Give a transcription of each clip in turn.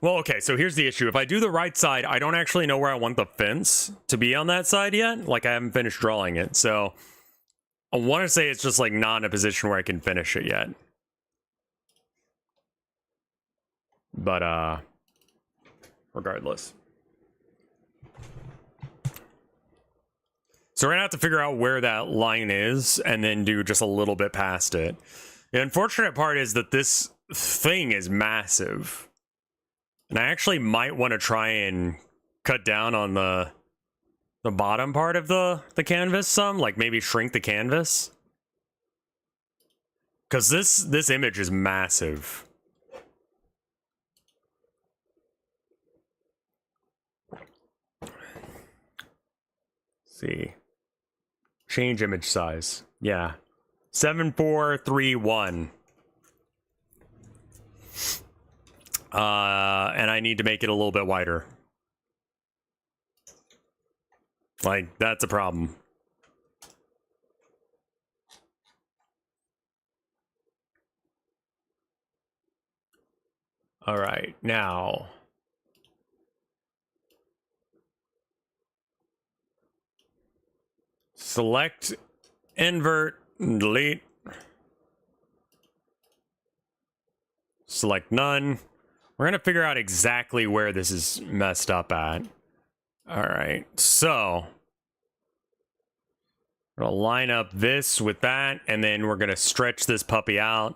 Well, okay, so here's the issue. If I do the right side, I don't actually know where I want the fence to be on that side yet. Like, I haven't finished drawing it, so I want to say it's just, like, not in a position where I can finish it yet. But, regardless. So we're gonna have to figure out where that line is and then do just a little bit past it. The unfortunate part is that this thing is massive. And I actually might want to try and cut down on the bottom part of the canvas some, like maybe shrink the canvas. Because this image is massive. Let's see. Change image size. Yeah. 7431. And I need to make it a little bit wider. Like, that's a problem. All right, now. Select, invert, delete. Select none. We're going to figure out exactly where this is messed up at. All right, so we're going to line up this with that, and then we're going to stretch this puppy out.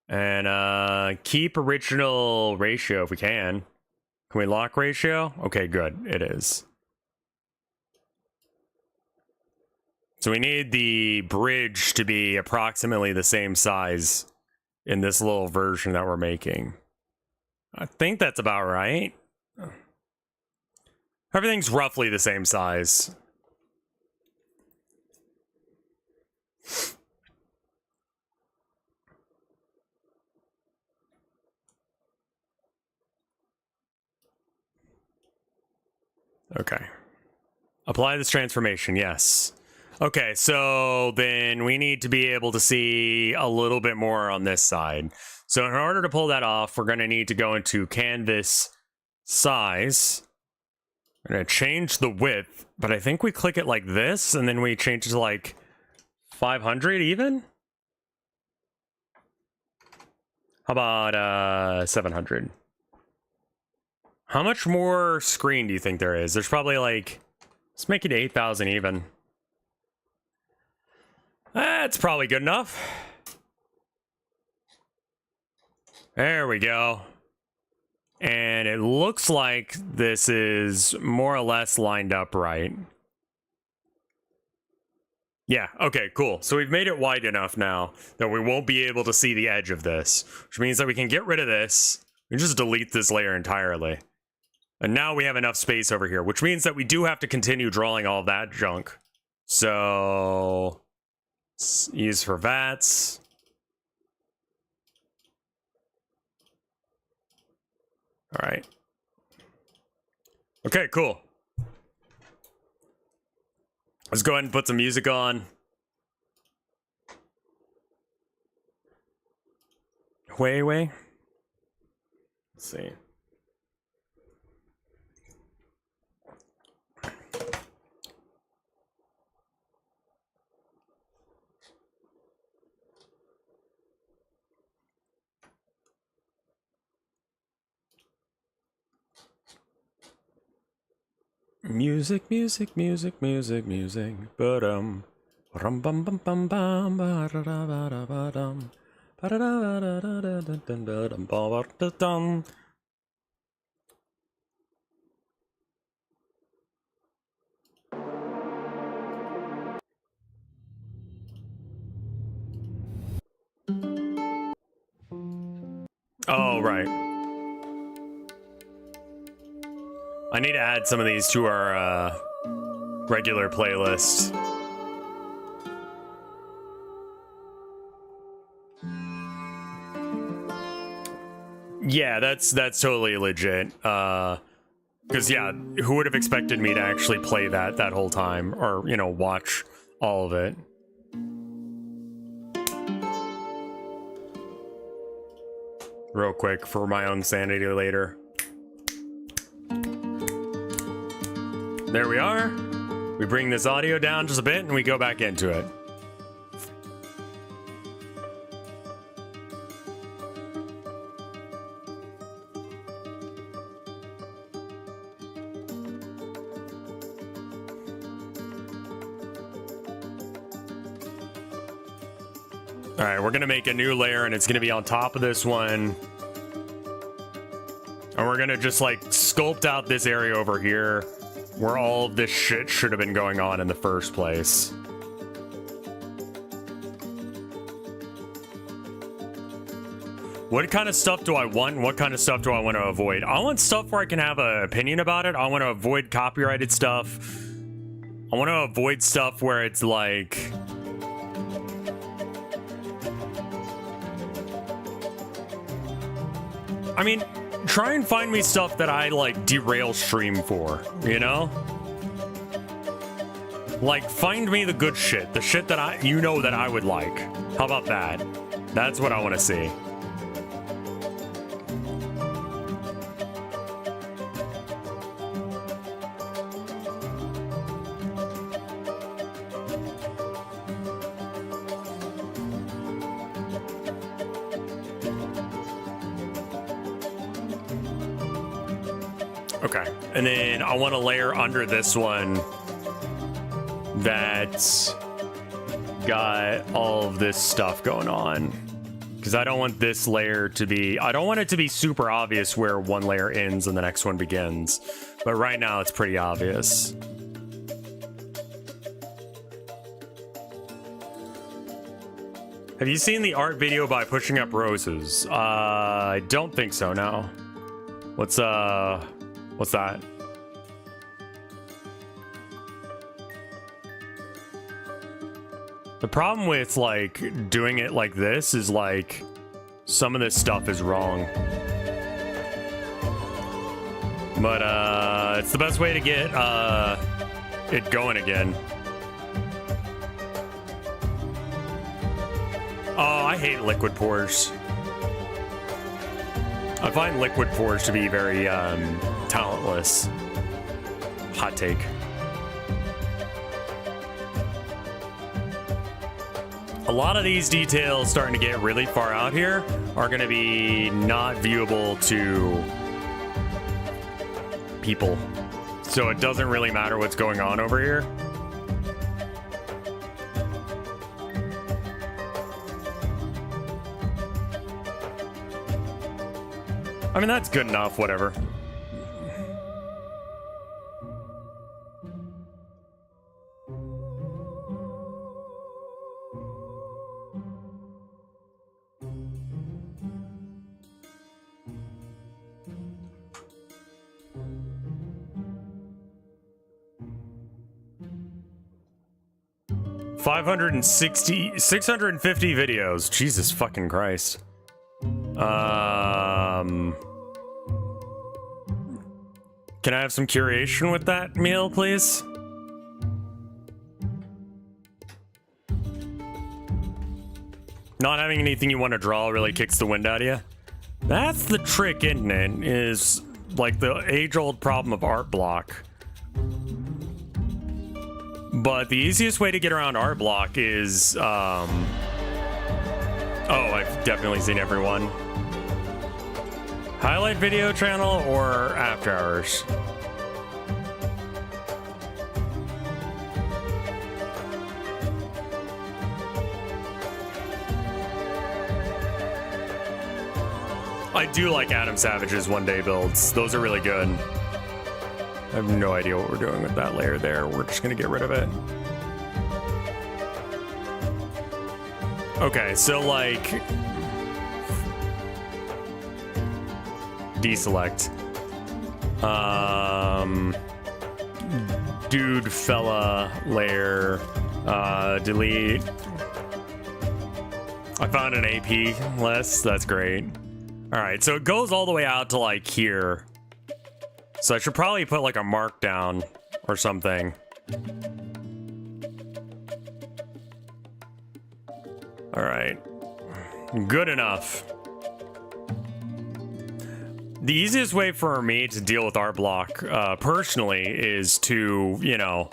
And keep original ratio if we can. Can we lock ratio? Okay, good. It is. So we need the bridge to be approximately the same size in this little version that we're making. I think that's about right. Everything's roughly the same size. Okay. Apply this transformation, yes. Okay, so then we need to be able to see a little bit more on this side. So in order to pull that off, we're going to need to go into canvas size. We're going to change the width, but I think we click it like this, and then we change it to like 500 even? How about 700? How much more screen do you think there is? There's probably like, let's make it 8,000 even. That's probably good enough. There we go. And it looks like this is more or less lined up right. Yeah, okay, cool. So we've made it wide enough now that we won't be able to see the edge of this, which means that we can get rid of this. We just delete this layer entirely. And now we have enough space over here, which means that we do have to continue drawing all that junk. So use for VATs. All right. Okay, cool. Let's go ahead and put some music on. Way. Let's see. Music. Ba-dum. Rum bum bum bum bum ba da da ba da ba dum. Ba da da ba da da da da da dum ba da dum. Oh, right. I need to add some of these to our regular playlist. Yeah, that's totally legit. Because yeah, who would have expected me to actually play that whole time, or you know, watch all of it? real quick for my own sanity later. There we are. We bring this audio down just a bit and we go back into it. All right, we're gonna make a new layer and it's gonna be on top of this one. And we're gonna just like sculpt out this area over here where all of this shit should have been going on in the first place. What kind of stuff do I want? And what kind of stuff do I want to avoid? I want stuff where I can have an opinion about it. I want to avoid copyrighted stuff. I want to avoid stuff where it's like... I mean, try and find me stuff that I, like, derail stream for, you know? Like, find me the good shit. The shit that you know that I would like. How about that? That's what I want to see. Okay, and then I want to layer under this one that's got all of this stuff going on. Because I don't want this layer to be... I don't want it to be super obvious where one layer ends and the next one begins. But right now it's pretty obvious. Have you seen the art video by Pushing Up Roses? I don't think so, no. What's that? The problem with, like, doing it like this is, like, some of this stuff is wrong. But, it's the best way to get, it going again. Oh, I hate liquid pours. I find liquid pours to be very, talentless. Hot take. A lot of these details starting to get really far out here are going to be not viewable to people. So it doesn't really matter what's going on over here. I mean, that's good enough, whatever. $650 videos. Jesus fucking Christ. Can I have some curation with that meal, please? Not having anything you want to draw really kicks the wind out of you. That's the trick, isn't it? Is like the age-old problem of art block. But the easiest way to get around art block is, oh, I've definitely seen everyone. Highlight video channel or after hours? I do like Adam Savage's one-day builds. Those are really good. I have no idea what we're doing with that layer there. We're just gonna get rid of it. Okay, so like... deselect. Dude fella layer. Delete. I found an AP list. That's great. Alright, so it goes all the way out to like here. So I should probably put like a mark down or something. Alright. Good enough. the easiest way for me to deal with art block, personally, is to, you know,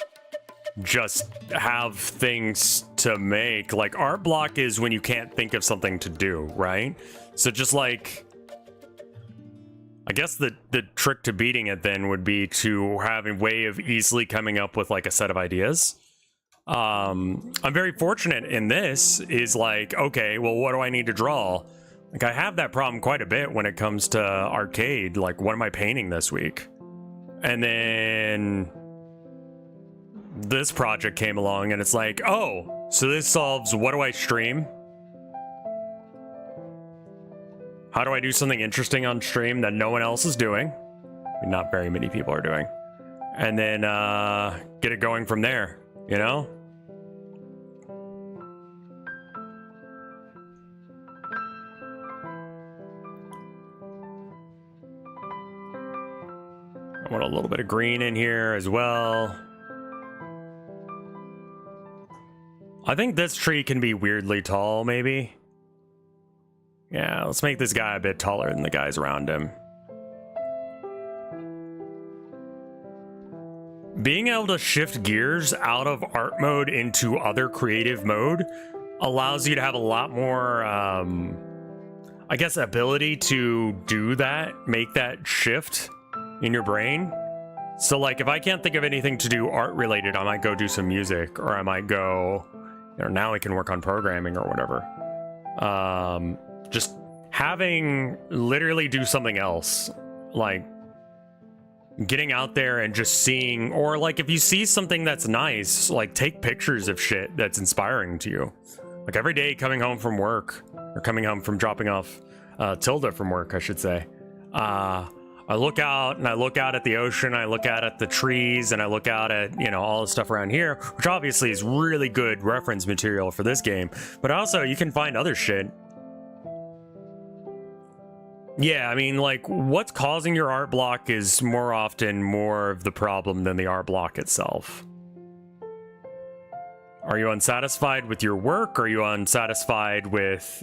just have things to make. Like, art block is when you can't think of something to do, right? So just like, I guess the trick to beating it then would be to have a way of easily coming up with like a set of ideas. I'm very fortunate in this is like, okay, well, what do I need to draw? Like, I have that problem quite a bit when it comes to arcade. Like, what am I painting this week? And then this project came along and it's like, oh, so this solves what do I stream? How do I do something interesting on stream that no one else is doing? I mean, not very many people are doing. And then get it going from there, you know? I want a little bit of green in here as well. I think this tree can be weirdly tall, maybe. Yeah, let's make this guy a bit taller than the guys around him. Being able to shift gears out of art mode into other creative mode allows you to have a lot more, I guess, ability to do that, make that shift in your brain. So like, if I can't think of anything to do art related, I might go do some music, or I might go, you know, now I can work on programming or whatever. Just having literally do something else, like getting out there and just seeing, or like if you see something that's nice, like take pictures of shit that's inspiring to you. Like every day coming home from work, or coming home from dropping off Tilda from work, I should say. I look out and I look out at the ocean, I look out at the trees, and I look out at, you know, all the stuff around here, which obviously is really good reference material for this game. But also you can find other shit. Yeah, I mean, like, what's causing your art block is more often more of the problem than the art block itself. Are you unsatisfied with your work? Are you unsatisfied with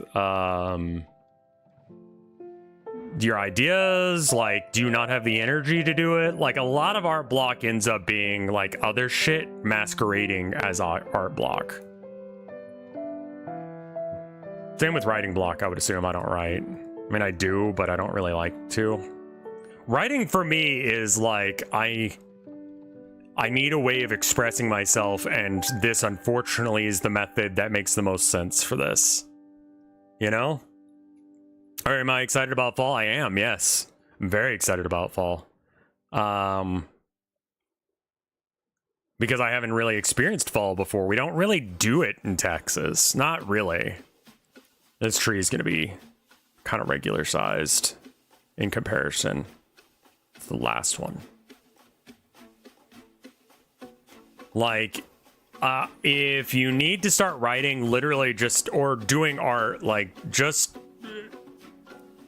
your ideas? Like, do you not have the energy to do it? Like, a lot of art block ends up being like other shit masquerading as art block. Same with writing block, I would assume. I don't write. I mean, I do, but I don't really like to. Writing for me is like, I need a way of expressing myself, and this unfortunately is the method that makes the most sense for this. You know? Or am I excited about fall? I am, yes. I'm very excited about fall. Because I haven't really experienced fall before. We don't really do it in Texas. Not really. This tree is going to be kind of regular sized in comparison to the last one. Like, if you need to start writing, literally just, or doing art, like, just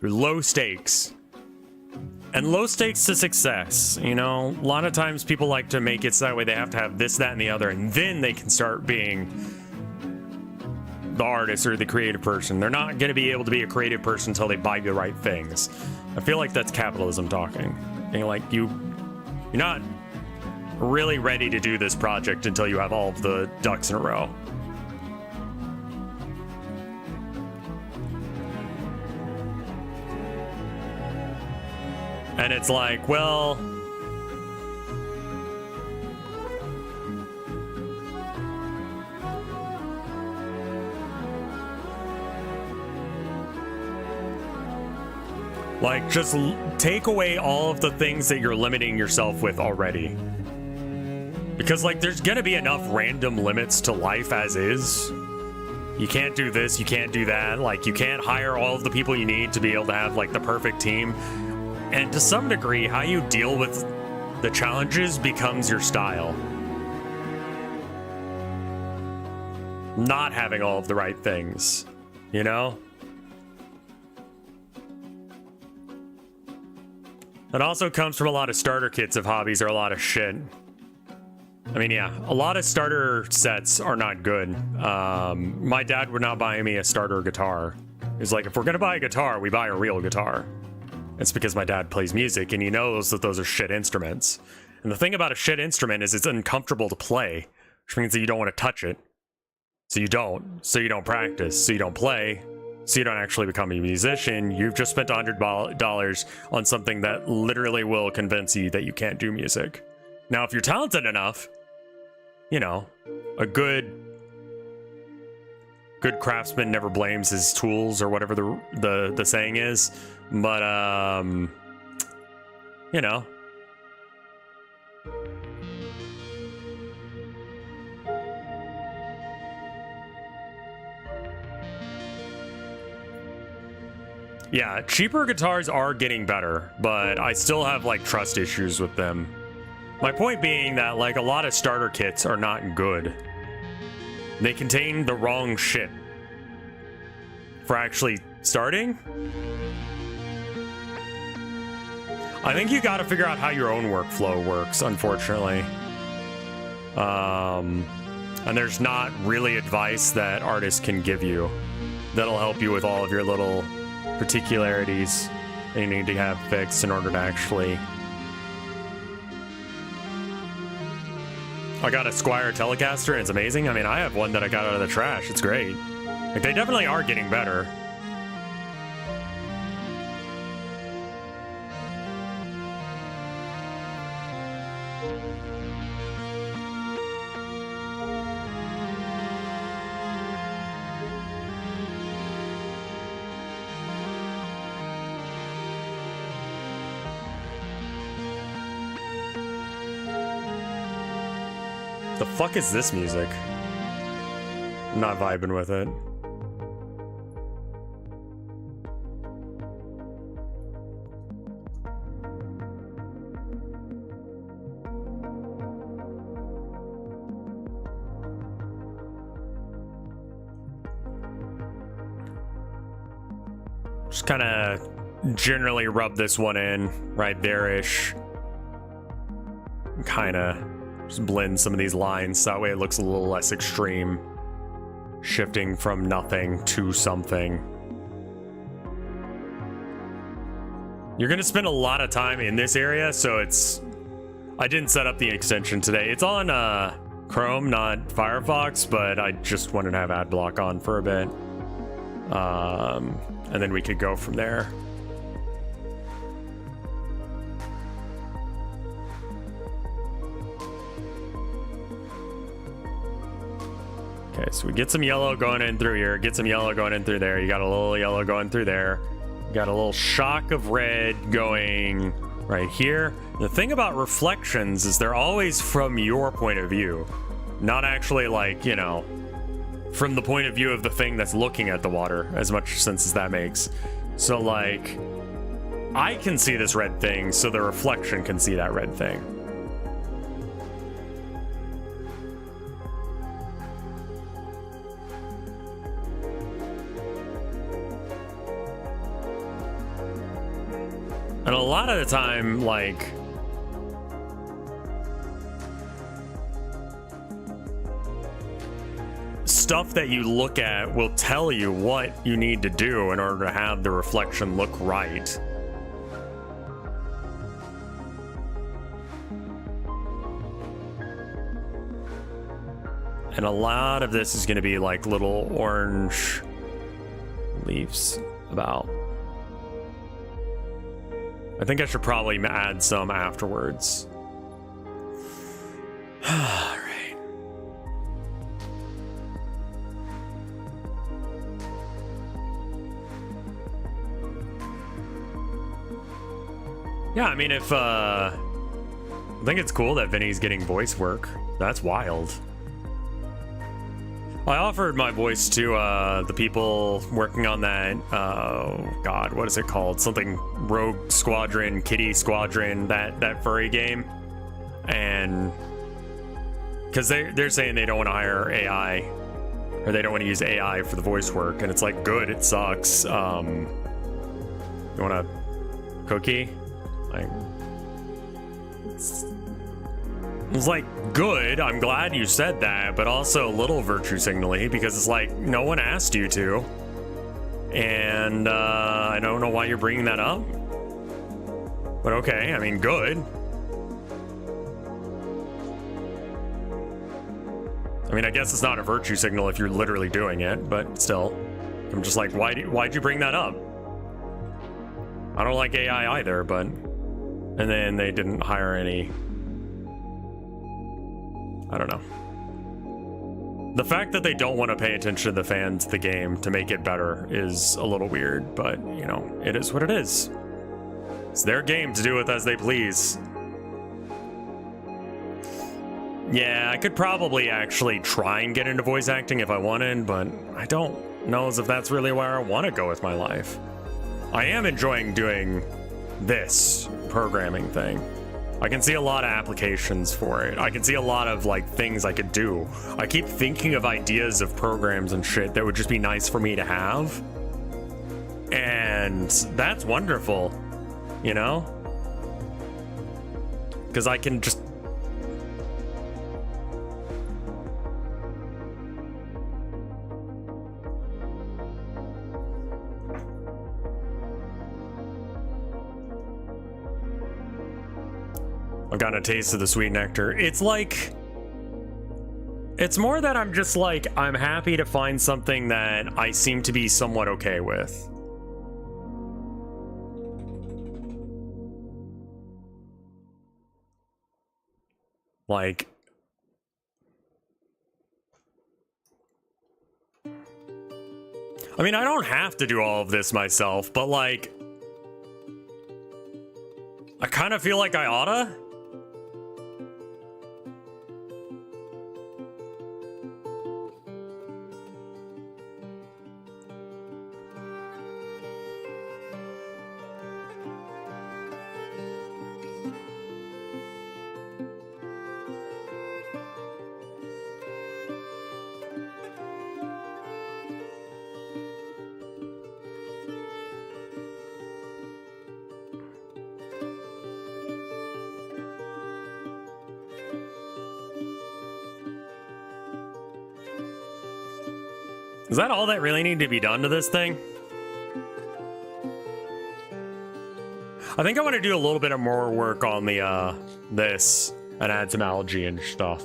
low stakes. And low stakes to success, you know? A lot of times people like to make it so that way they have to have this, that, and the other, and then they can start being the artist or the creative person. They're not going to be able to be a creative person until they buy the right things. I feel like that's capitalism talking. And like, you're not really ready to do this project until you have all of the ducks in a row. And it's like, well, like, just take away all of the things that you're limiting yourself with already. Because, like, there's gonna be enough random limits to life as is. You can't do this, you can't do that. Like, you can't hire all of the people you need to be able to have, like, the perfect team. And to some degree, how you deal with the challenges becomes your style. Not having all of the right things, you know? That also comes from a lot of starter kits of hobbies are a lot of shit. I mean, yeah, a lot of starter sets are not good. My dad would not buy me a starter guitar. He's like, if we're gonna buy a guitar, we buy a real guitar. It's because my dad plays music and he knows that those are shit instruments. And the thing about a shit instrument is it's uncomfortable to play, which means that you don't want to touch it. So you don't. So you don't practice. So you don't play. So you don't actually become a musician. You've just spent $100 on something that literally will convince you that you can't do music. Now, if you're talented enough, you know, a good craftsman never blames his tools or whatever the saying is. But, you know. Yeah, cheaper guitars are getting better, but I still have, like, trust issues with them. My point being that, like, a lot of starter kits are not good. They contain the wrong shit for actually starting. I think you gotta figure out how your own workflow works, unfortunately. And there's not really advice that artists can give you that'll help you with all of your little particularities that you need to have fixed in order to actually... I got a Squier Telecaster and it's amazing. I mean, I have one that I got out of the trash. It's great. Like, they definitely are getting better. The fuck is this music? I'm not vibing with it. Just kind of generally rub this one in right there-ish. Kind of just blend some of these lines so that way it looks a little less extreme. Shifting from nothing to something. You're gonna spend a lot of time in this area, so it's... I didn't set up the extension today. It's on Chrome, not Firefox, but I just wanted to have ad block on for a bit. And then we could go from there. Okay, so we get some yellow going in through here, get some yellow going in through there. You got a little yellow going through there. You got a little shock of red going right here. The thing about reflections is they're always from your point of view, not actually, like, you know, from the point of view of the thing that's looking at the water, as much sense as that makes. So, like, I can see this red thing, so the reflection can see that red thing. And a lot of the time, like, stuff that you look at will tell you what you need to do in order to have the reflection look right. And a lot of this is going to be like little orange leaves about. I think I should probably add some afterwards. All right. Yeah, I mean, if I think it's cool that Vinny's getting voice work. That's wild. I offered my voice to the people working on that, oh god, what is it called? Something Rogue Squadron, Kitty Squadron, that furry game. And because they're saying they don't want to hire AI, or they don't want to use AI for the voice work, and it's like, good, it sucks. You want a cookie? Like, it's like, good, I'm glad you said that, but also a little virtue signaling, because it's like, no one asked you to. And I don't know why you're bringing that up. But okay, I mean, good. I mean, I guess it's not a virtue signal if you're literally doing it, but still. I'm just like, why'd you bring that up? I don't like AI either, but... And then they didn't hire any... I don't know. The fact that they don't want to pay attention to the fans of the game to make it better is a little weird, but, you know, it is what it is. It's their game to do with as they please. Yeah, I could probably actually try and get into voice acting if I wanted, but I don't know as if that's really where I want to go with my life. I am enjoying doing this programming thing. I can see a lot of applications for it. I can see a lot of like things I could do. I keep thinking of ideas of programs and shit that would just be nice for me to have. And that's wonderful, you know? Because I can just... I've gotten a taste of the sweet nectar. It's like... It's more that I'm just like, I'm happy to find something that I seem to be somewhat okay with. Like... I mean, I don't have to do all of this myself, but like... I kind of feel like I oughta. Is that all that really needed to be done to this thing? I think I want to do a little bit of more work on the this and add some algae and stuff.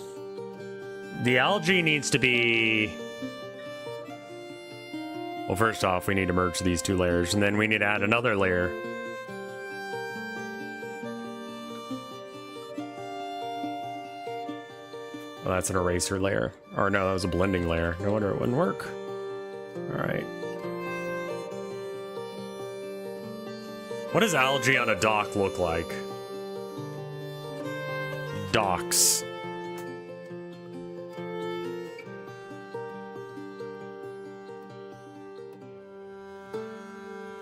The algae needs to be... Well, first off, we need to merge these two layers, and then we need to add another layer. Oh, that's an eraser layer. Or no, that was a blending layer. No wonder it wouldn't work. All right. What does algae on a dock look like? Docks.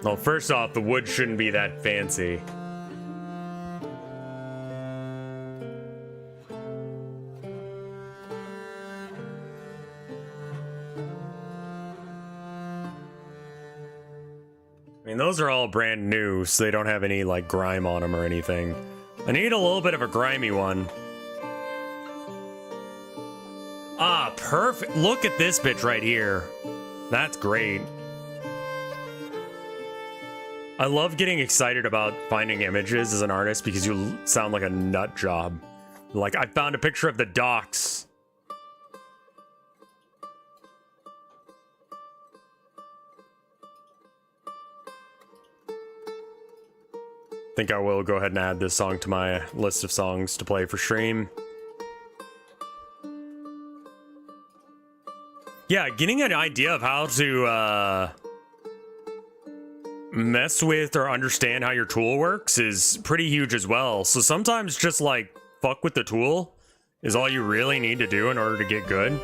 Well, first off, the wood shouldn't be that fancy. I mean, those are all brand new, so they don't have any, like, grime on them or anything. I need a little bit of a grimy one. Ah, perfect. Look at this bitch right here. That's great. I love getting excited about finding images as an artist because you sound like a nut job. Like, I found a picture of the docks. Think I will go ahead and add this song to my list of songs to play for stream. Yeah, getting an idea of how to mess with or understand how your tool works is pretty huge as well. So sometimes just like fuck with the tool is all you really need to do in order to get good.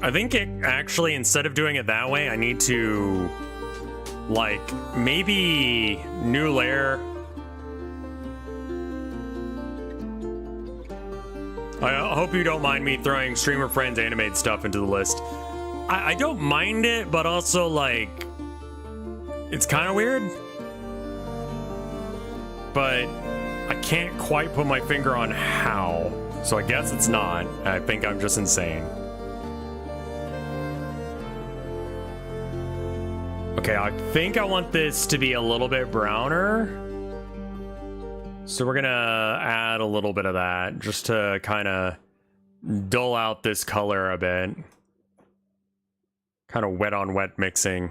I think it actually, instead of doing it that way, I need to, like, maybe new layer. I hope you don't mind me throwing streamer friends animated stuff into the list. I don't mind it, but also, like, it's kind of weird. But I can't quite put my finger on how. So I guess it's not. I think I'm just insane. Okay, I think I want this to be a little bit browner. So we're gonna add a little bit of that just to kind of dull out this color a bit. Kind of wet on wet mixing.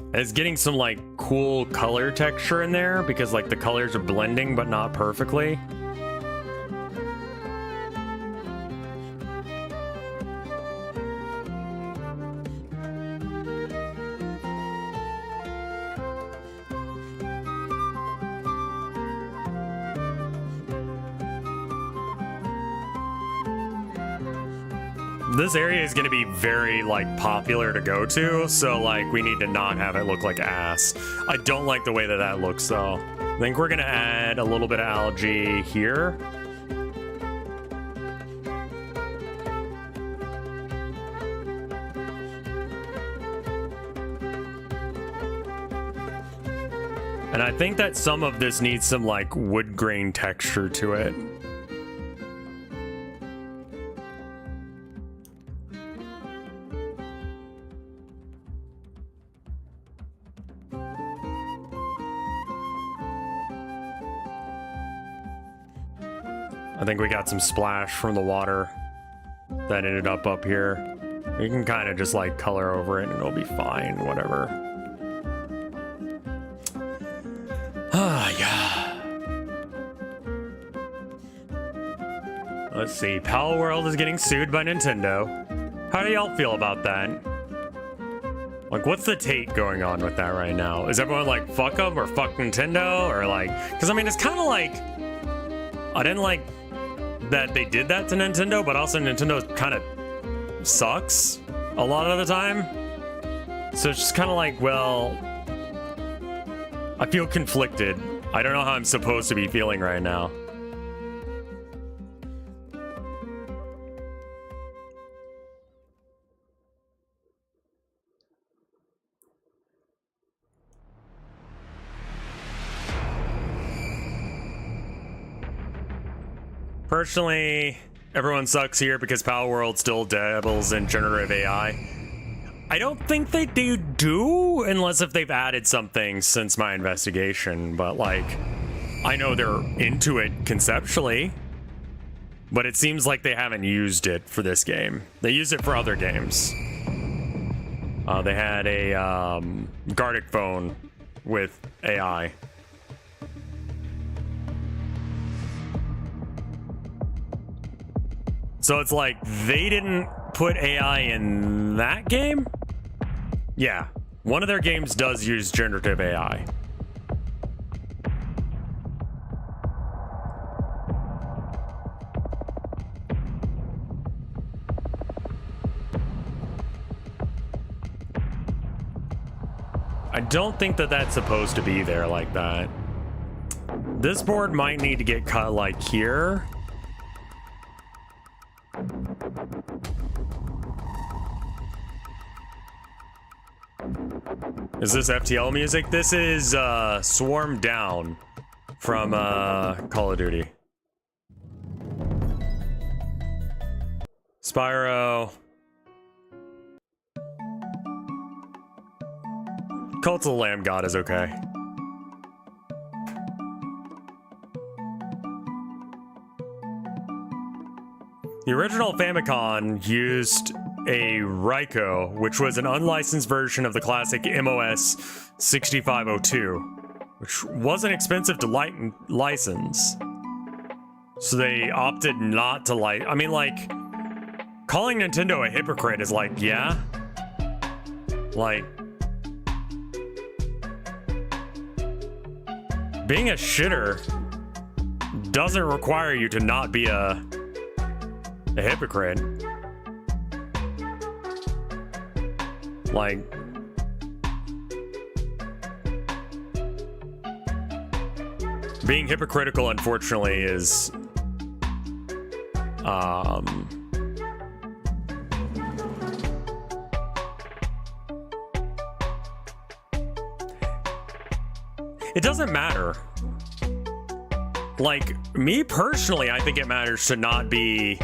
And it's getting some like cool color texture in there because like the colors are blending but not perfectly. This area is going to be very, like, popular to go to, so, like, we need to not have it look like ass. I don't like the way that that looks, though. I think we're going to add a little bit of algae here. And I think that some of this needs some, like, wood grain texture to it. I think we got some splash from the water that ended up here. You can kind of just like color over it and it'll be fine, whatever. Ah, yeah. Let's see. Pal World is getting sued by Nintendo. How do y'all feel about that? Like, what's the take going on with that right now? Is everyone like, fuck them or fuck Nintendo? Or like, because I mean, it's kind of like, I didn't like that they did that to Nintendo, but also Nintendo kind of sucks a lot of the time. So it's just kind of like, well, I feel conflicted. I don't know how I'm supposed to be feeling right now. Personally, everyone sucks here because Power World still dabbles in generative AI. I don't think they do unless if they've added something since my investigation, but like, I know they're into it conceptually, but it seems like they haven't used it for this game. They used it for other games. They had a Gardic phone with AI. So it's like, they didn't put AI in that game? Yeah, one of their games does use generative AI. I don't think that that's supposed to be there like that. This board might need to get cut like here. Is this FTL music? This is Swarm Down from Call of Duty. Spyro. Cult of the Lamb God is okay. The original Famicom used a Ryko, which was an unlicensed version of the classic MOS 6502, which wasn't expensive to license. So they opted not to I mean, like, calling Nintendo a hypocrite is like, yeah. Like, being a shitter doesn't require you to not be a hypocrite. Like, being hypocritical, unfortunately, is it doesn't matter. Like, me personally, I think it matters to not be,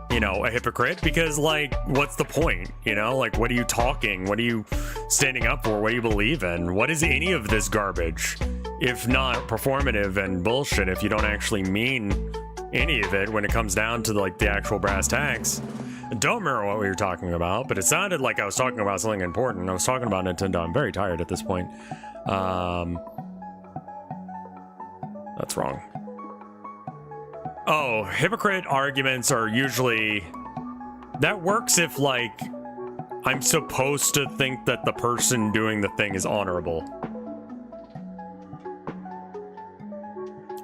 you know, a hypocrite, because, like, what's the point? You know, like, what are you talking? What are you standing up for? What do you believe in? What is any of this garbage if not performative and bullshit, if you don't actually mean any of it when it comes down to, like, the actual brass tacks? I don't remember what we were talking about, but it sounded like I was talking about something important. I was talking about Nintendo. I'm very tired at this point. That's wrong. Oh, hypocrite arguments are usually... That works if, like, I'm supposed to think that the person doing the thing is honorable.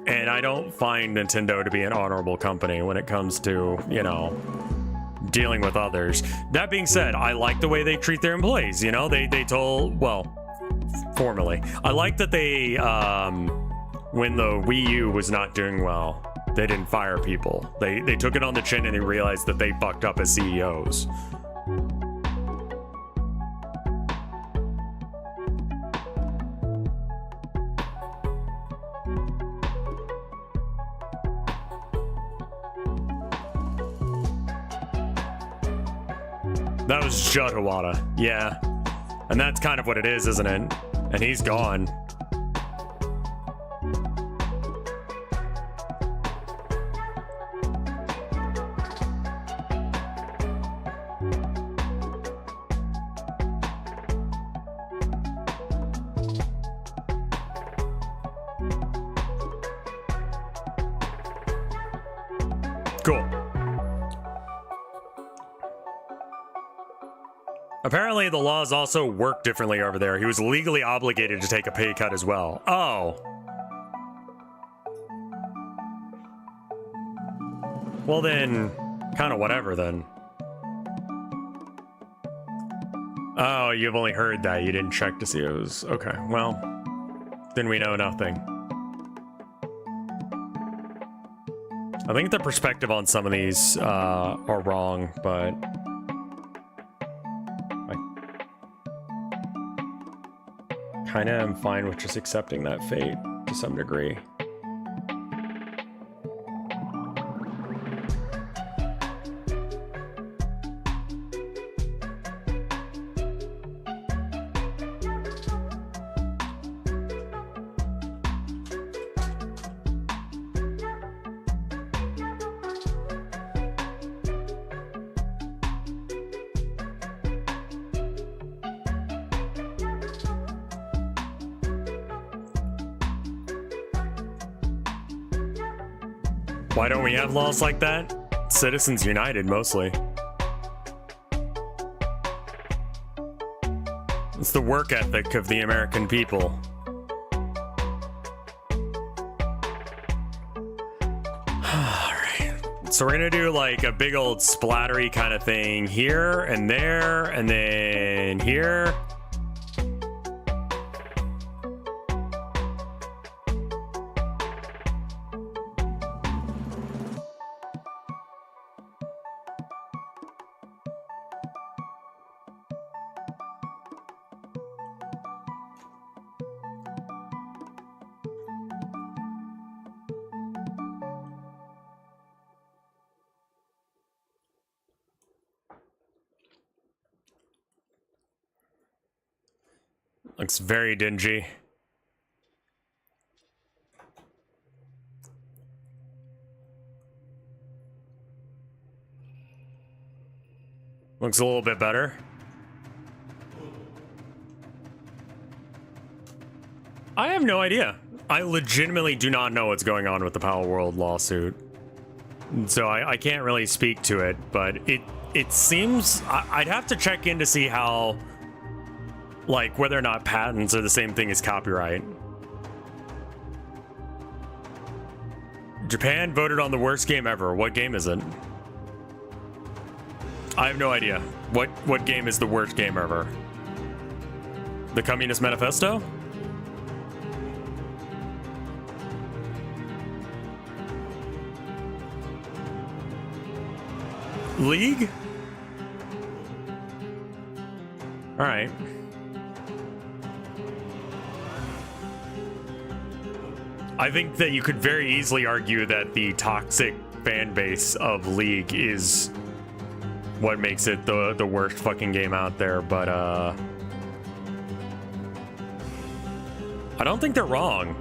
And I don't find Nintendo to be an honorable company when it comes to, you know, dealing with others. That being said, I like the way they treat their employees. You know, they told, well, formally, I like that they, when the Wii U was not doing well, they didn't fire people. They took it on the chin and they realized that they fucked up as CEOs. That was Judd Iwata, yeah. And that's kind of what it is, isn't it? And he's gone. Cool. Apparently, the laws also work differently over there. He was legally obligated to take a pay cut as well. Oh. Well then, kind of whatever then. Oh, you've only heard that. You didn't check to see it was... Okay, well, then we know nothing. I think the perspective on some of these are wrong, but... kind of am fine with just accepting that fate to some degree. Why don't we have laws like that? Citizens United, mostly. It's the work ethic of the American people. Alright. So we're gonna do like a big old splattery kind of thing here and there, and then here. Looks very dingy. Looks a little bit better. I have no idea. I legitimately do not know what's going on with the Power World lawsuit. So I can't really speak to it, but it seems... I'd have to check in to see how... like, whether or not patents are the same thing as copyright. Japan voted on the worst game ever. What game is it? I have no idea. What game is the worst game ever? The Communist Manifesto? League? All right. I think that you could very easily argue that the toxic fan base of League is what makes it the worst fucking game out there, but I don't think they're wrong.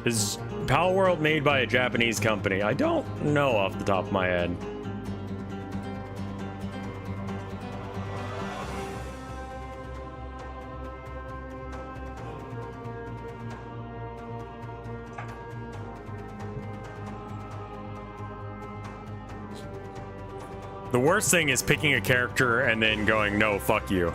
Is Power World made by a Japanese company? I don't know off the top of my head. The worst thing is picking a character and then going, no, fuck you.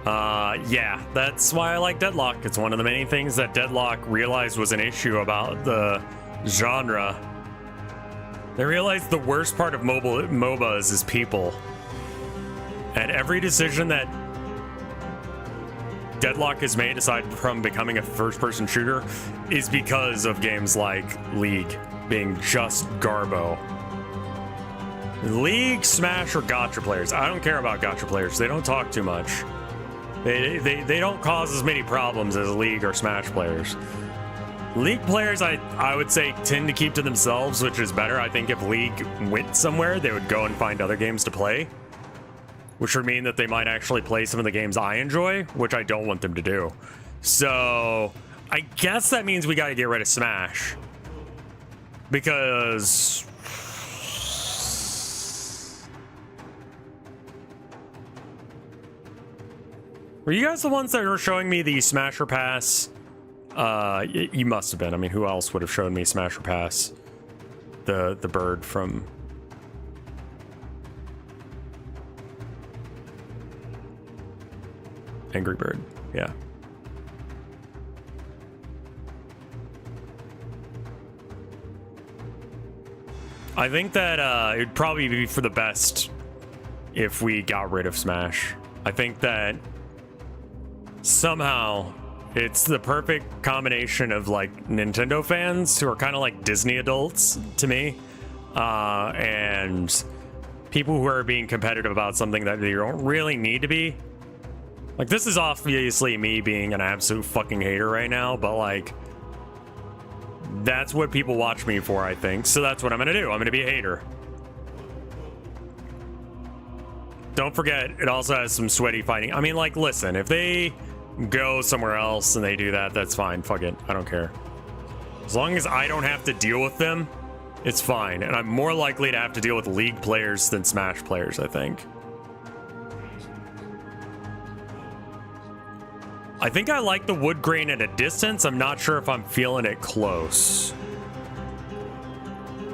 Yeah, that's why I like Deadlock. It's one of the many things that Deadlock realized was an issue about the genre. They realized the worst part of MOBAs is people. And every decision that Deadlock has made, aside from becoming a first-person shooter, is because of games like League being just garbo. League, Smash, or Gacha players. I don't care about Gacha players. They don't talk too much. They don't cause as many problems as League or Smash players. League players, I would say, tend to keep to themselves, which is better. I think if League went somewhere, they would go and find other games to play, which would mean that they might actually play some of the games I enjoy, which I don't want them to do. So I guess that means we got to get rid of Smash, because were you guys the ones that were showing me the Smasher Pass? You must have been. I mean, who else would have shown me Smasher Pass? The bird from... Angry Bird, yeah. I think that it'd probably be for the best if we got rid of Smash. I think that somehow it's the perfect combination of like Nintendo fans who are kind of like Disney adults to me, and people who are being competitive about something that they don't really need to be. Like, this is obviously me being an absolute fucking hater right now, but like, that's what people watch me for, I think. So that's what I'm gonna do. I'm gonna be a hater. Don't forget, it also has some sweaty fighting. I mean, like, listen, if they go somewhere else and they do that, that's fine. Fuck it. I don't care. As long as I don't have to deal with them, it's fine. And I'm more likely to have to deal with League players than Smash players, I think. I think I like the wood grain at a distance. I'm not sure if I'm feeling it close.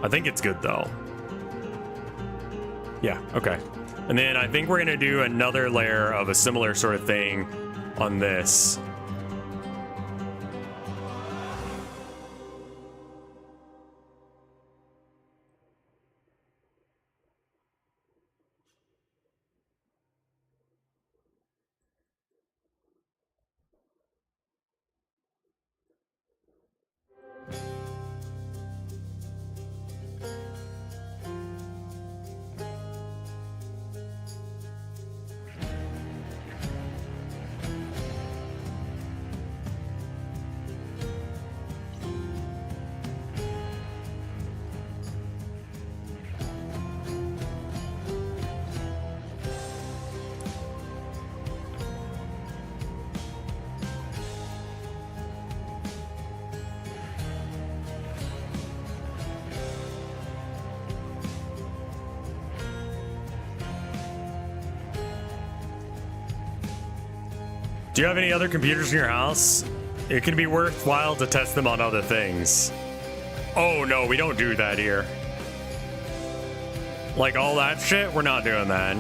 I think it's good, though. Yeah, okay. And then I think we're going to do another layer of a similar sort of thing on this. Do you have any other computers in your house? It can be worthwhile to test them on other things. Oh no, we don't do that here. Like all that shit, we're not doing that.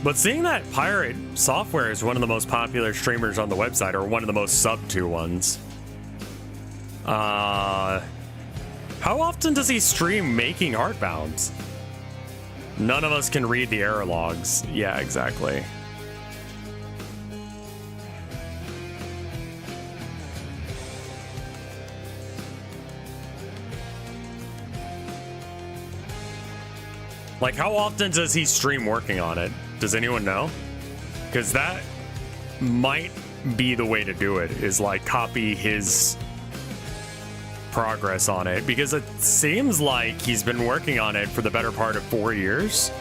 But seeing that Pirate Software is one of the most popular streamers on the website, or one of the most subbed to ones. How often does he stream making Heartbound? None of us can read the error logs. Yeah, exactly. Like, how often does he stream working on it? Does anyone know? Because that might be the way to do it, is like copy his progress on it, because it seems like he's been working on it for the better part of 4 years,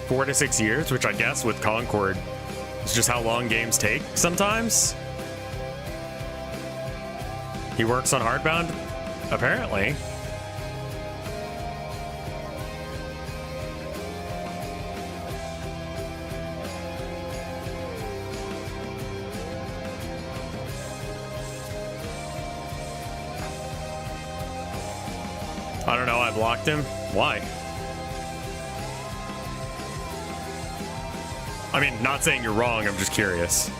4 to 6 years, which I guess with Concord is just how long games take sometimes. He works on Hardbound, apparently. I don't know, I blocked him. Why? I mean, not saying you're wrong, I'm just curious.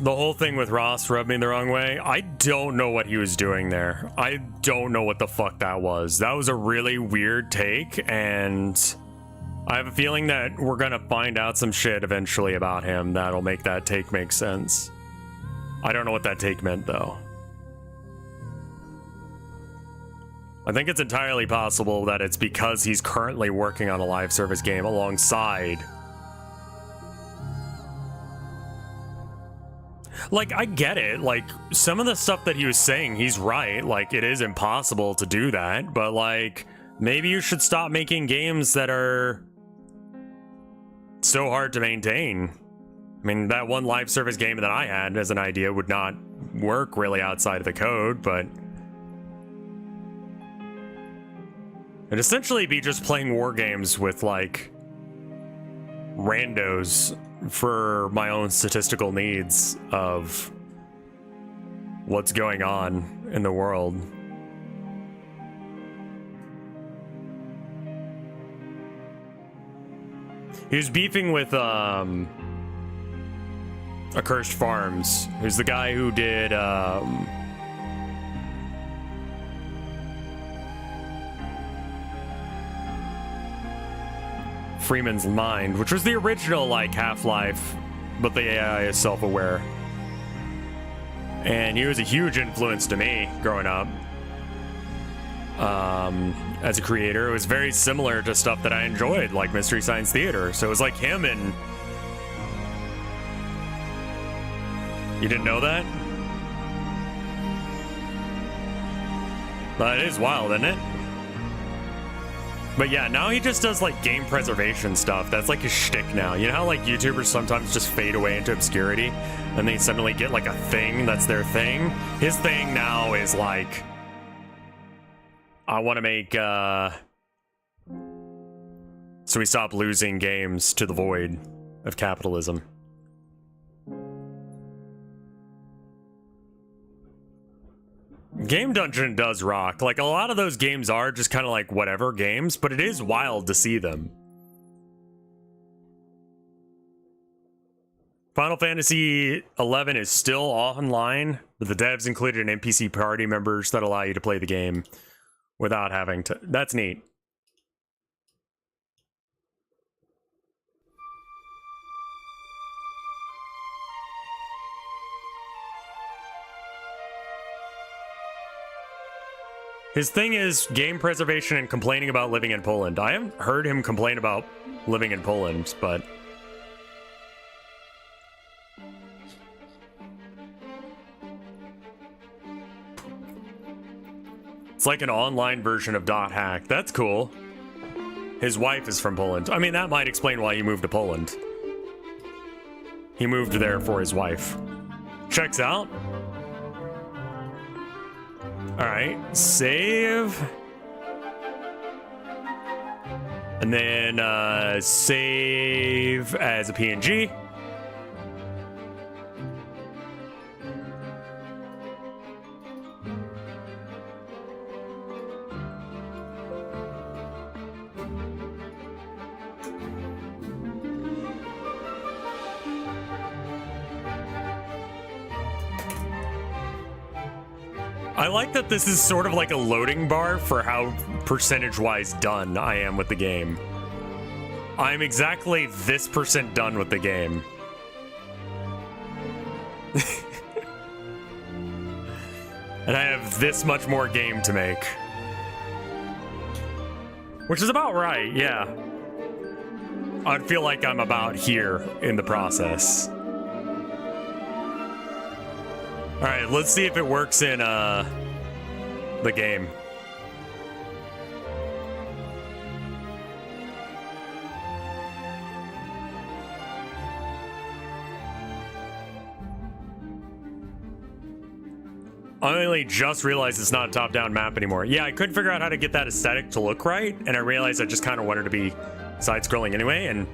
The whole thing with Ross rubbed me the wrong way. I don't know what he was doing there. I don't know what the fuck that was. That was a really weird take, and I have a feeling that we're gonna find out some shit eventually about him that'll make that take make sense. I don't know what that take meant, though. I think it's entirely possible that it's because he's currently working on a live service game alongside. Like, I get it. Like, some of the stuff that he was saying, he's right. Like, it is impossible to do that. But, like, maybe you should stop making games that are so hard to maintain. I mean, that one live service game that I had as an idea would not work really outside of the code, but it'd essentially be just playing war games with, like, randos for my own statistical needs of what's going on in the world. He was beefing with Accursed Farms, who's the guy who did Freeman's Mind, which was the original, like, Half-Life, but the AI is self-aware. And he was a huge influence to me growing up. As a creator, it was very similar to stuff that I enjoyed, like Mystery Science Theater. So it was like him and... You didn't know that? That is wild, isn't it? But yeah, now he just does, like, game preservation stuff. That's like his shtick now. You know how, like, YouTubers sometimes just fade away into obscurity and they suddenly get, like, a thing that's their thing? His thing now is, like, I want to make, so we stop losing games to the void of capitalism. Game Dungeon does rock. Like, a lot of those games are just kind of like whatever games, but it is wild to see them. Final Fantasy XI is still online, but the devs included an NPC party members that allow you to play the game without having to... That's neat. His thing is game preservation and complaining about living in Poland. I haven't heard him complain about living in Poland, but... It's like an online version of Dot Hack. That's cool. His wife is from Poland. I mean, that might explain why he moved to Poland. He moved there for his wife. Checks out. Alright, save. And then save as a PNG. I like that this is sort of like a loading bar for how percentage-wise done I am with the game. I'm exactly this % done with the game. And I have this much more game to make. Which is about right, yeah. I'd feel like I'm about here in the process. All right, let's see if it works in the game. I only just realized it's not a top-down map anymore. Yeah, I couldn't figure out how to get that aesthetic to look right, and I realized I just kind of wanted to be side-scrolling anyway, and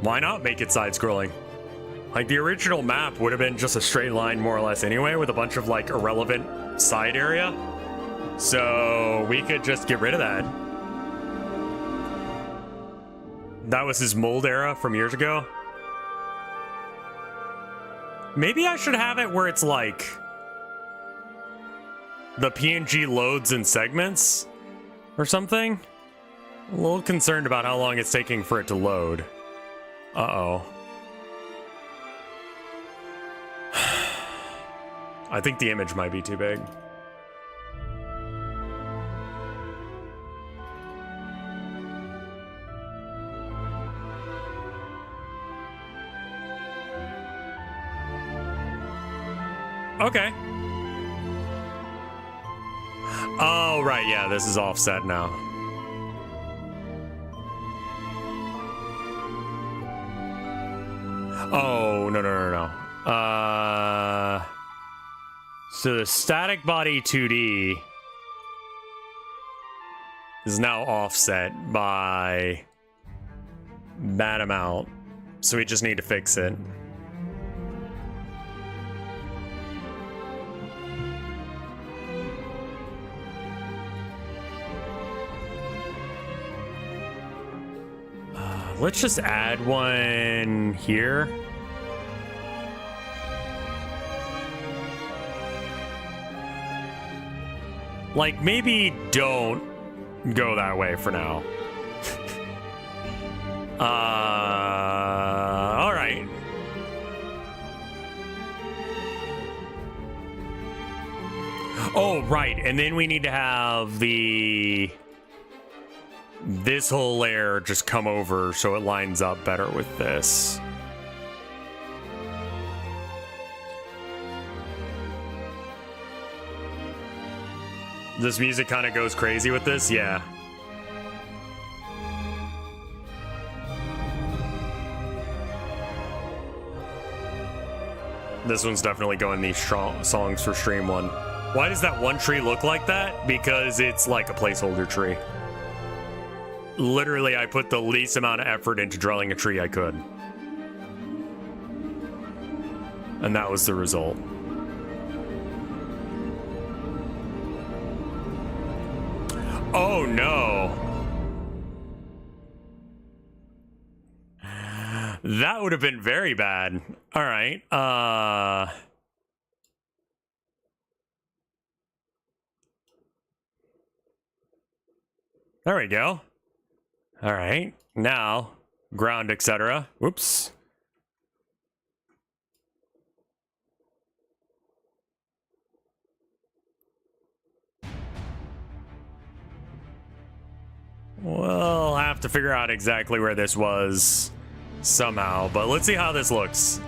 why not make it side-scrolling? Like, the original map would have been just a straight line, more or less, anyway, with a bunch of, like, irrelevant side area. So we could just get rid of that. That was his mold era from years ago. Maybe I should have it where it's, like, the PNG loads in segments or something. A little concerned about how long it's taking for it to load. Uh-oh. I think the image might be too big. Okay. Oh, right, yeah, this is offset now. Oh, no. So the static body 2D is now offset by that amount. So we just need to fix it. Let's just add one here. Like, maybe don't go that way for now. All right. Oh, right. And then we need to have this whole layer just come over so it lines up better with this. This music kind of goes crazy with this, yeah. This one's definitely going these songs for stream one. Why does that one tree look like that? Because it's like a placeholder tree. Literally, I put the least amount of effort into drawing a tree I could. And that was the result. Oh no. That would have been very bad. All right. There we go. All right. Now, ground, etc. Whoops. We'll have to figure out exactly where this was somehow, but let's see how this looks.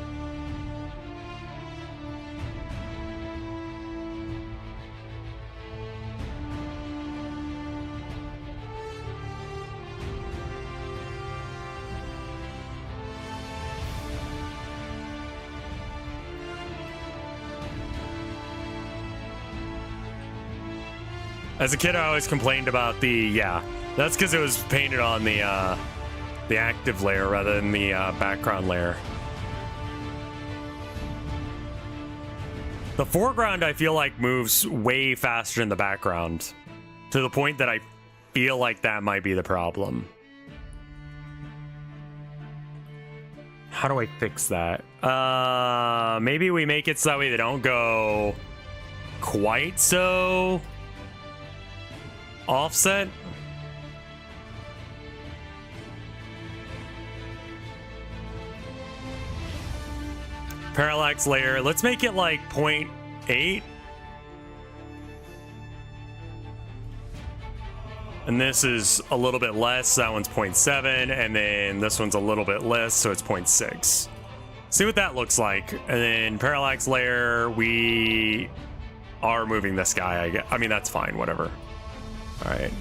As a kid, I always complained about the That's because it was painted on the active layer rather than the background layer. The foreground, I feel like, moves way faster than the background, to the point that I feel like that might be the problem. How do I fix that? Maybe we make it so that way they don't go quite so offset. Parallax layer, let's make it like 0.8. And this is a little bit less, that one's 0.7, and then this one's a little bit less, so it's 0.6. See what that looks like. And then parallax layer, we are moving this guy, I guess. I mean, that's fine, whatever. All right.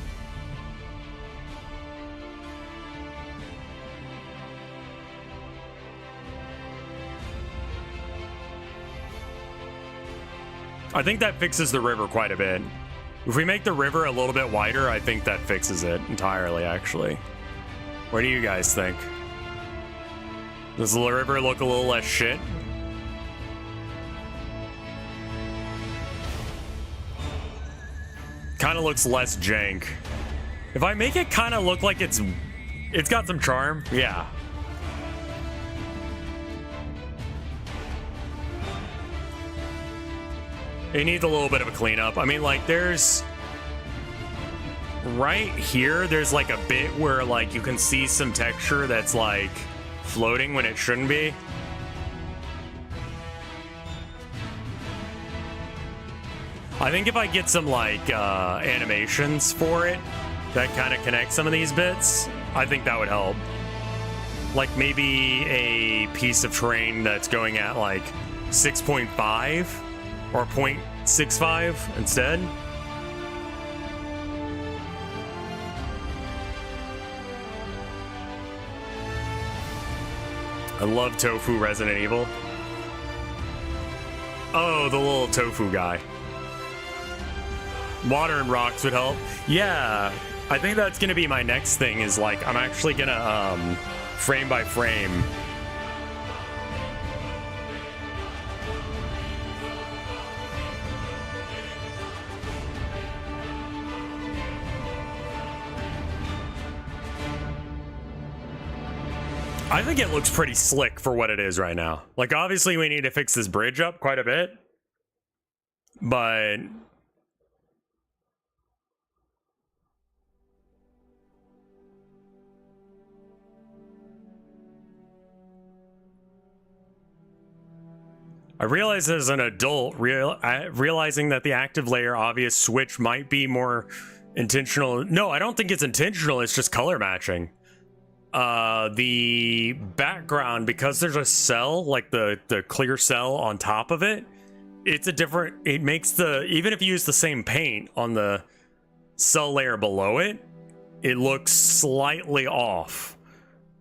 I think that fixes the river quite a bit. If we make the river a little bit wider, I think that fixes it entirely, actually. What do you guys think? Does the river look a little less shit? Kind of looks less jank. If I make it kind of look like it's got some charm, yeah. It needs a little bit of a cleanup. I mean, like, there's... Right here, there's, like, a bit where, like, you can see some texture that's, like, floating when it shouldn't be. I think if I get some, like, animations for it that kind of connect some of these bits, I think that would help. Like, maybe a piece of terrain that's going at, like, 6.5 or 0.65 instead. I love tofu Resident Evil. Oh, the little tofu guy. Water and rocks would help. Yeah, I think that's gonna be my next thing, is like, I'm actually gonna frame by frame I think it looks pretty slick for what it is right now. Like, obviously we need to fix this bridge up quite a bit, but I realize as an adult, realizing that the active layer obvious switch might be more intentional. No, I don't think it's intentional. It's just color matching. The background, because there's a cell, like the clear cell on top of it, it's a different, it makes the, even if you use the same paint on the cell layer below it, it looks slightly off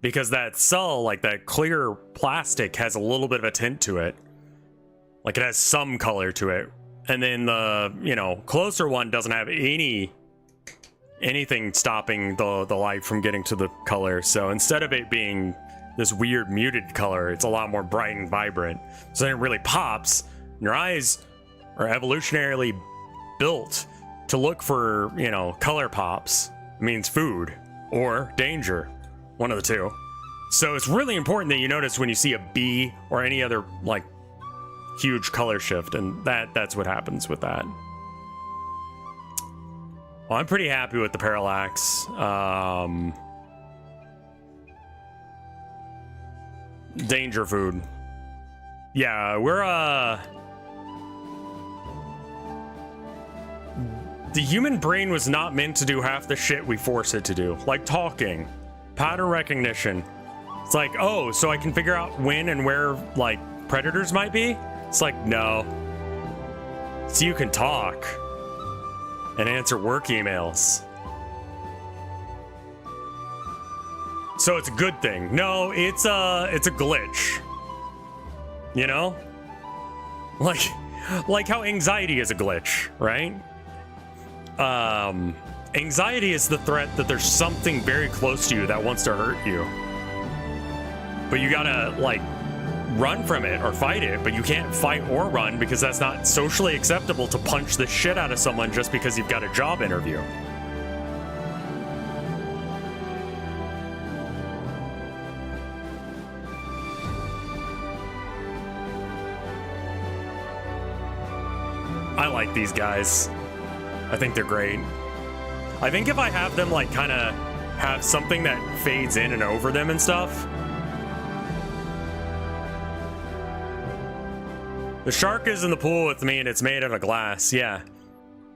because that cell, like that clear plastic, has a little bit of a tint to it. Like, it has some color to it. And then the, you know, closer one doesn't have anything stopping the light from getting to the color. So instead of it being this weird muted color, it's a lot more bright and vibrant. So then it really pops. Your eyes are evolutionarily built to look for, you know, color pops. It means food or danger, one of the two. So it's really important that you notice when you see a bee or any other, like, huge color shift, and that's what happens with that. Well, I'm pretty happy with the parallax. Danger food. Yeah, we're the human brain was not meant to do half the shit we force it to do. Like talking, pattern recognition. It's like, oh, so I can figure out when and where, like, predators might be? It's like, no. So you can talk and answer work emails. So it's a good thing. No, it's a glitch. You know? Like how anxiety is a glitch, right? Anxiety is the threat that there's something very close to you that wants to hurt you. But you gotta, like, run from it or fight it, but you can't fight or run because that's not socially acceptable to punch the shit out of someone just because you've got a job interview. I like these guys. I think they're great. I think if I have them, like, kind of have something that fades in and over them and stuff. The shark is in the pool with me and it's made out of glass. Yeah.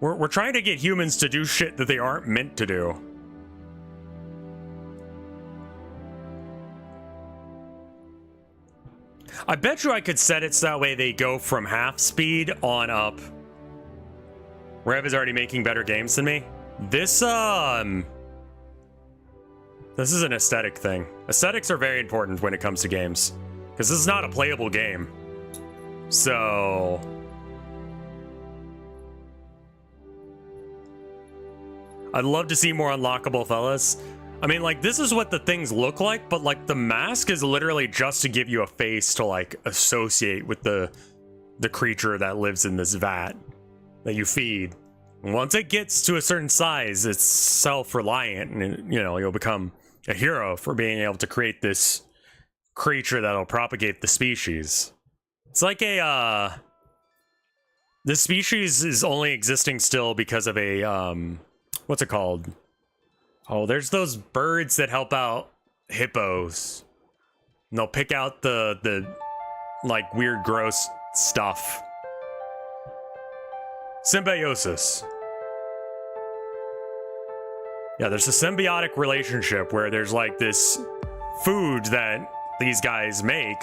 We're trying to get humans to do shit that they aren't meant to do. I bet you I could set it so that way they go from half speed on up. Rev is already making better games than me. This is an aesthetic thing. Aesthetics are very important when it comes to games, because this is not a playable game. So I'd love to see more unlockable fellas. I mean, like, this is what the things look like, but like the mask is literally just to give you a face to like associate with the creature that lives in this vat that you feed. And once it gets to a certain size, it's self-reliant, and you know, you'll become a hero for being able to create this creature that'll propagate the species. It's like a this species is only existing still because of a what's it called? Oh, there's those birds that help out hippos. And they'll pick out the like weird gross stuff. Symbiosis. Yeah, there's a symbiotic relationship where there's like this food that these guys make.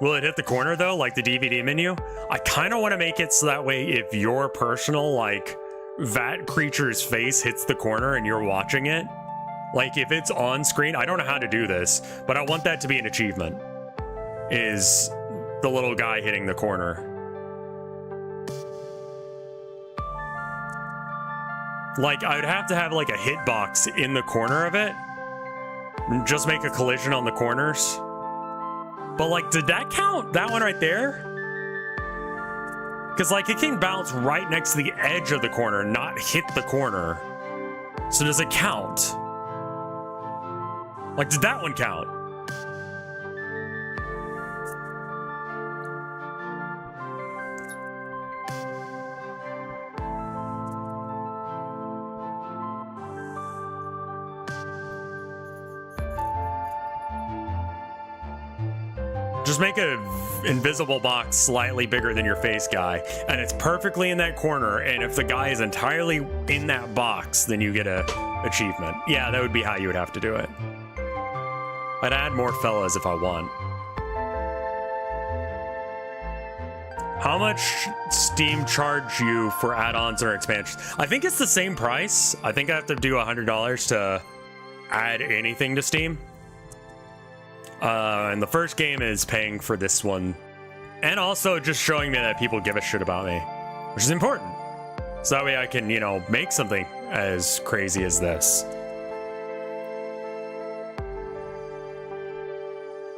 Will it hit the corner though, like the DVD menu? I kind of want to make it so that way if your personal like vat creature's face hits the corner and you're watching it, like if it's on screen, I don't know how to do this, but I want that to be an achievement, is the little guy hitting the corner. Like, I would have to have like a hitbox in the corner of it and just make a collision on the corners. But like, did that count? That one right there? Because like, it can bounce right next to the edge of the corner, not hit the corner. So does it count? Like, did that one count? Just make a invisible box slightly bigger than your face guy, and it's perfectly in that corner, and if the guy is entirely in that box, then you get a achievement. Yeah, that would be how you would have to do it. I'd add more fellas if I want. How much Steam charge you for add-ons or expansions? I think it's the same price. I think I have to do $100 to add anything to Steam. And the first game is paying for this one. And also just showing me that people give a shit about me, which is important. So that way I can, you know, make something as crazy as this.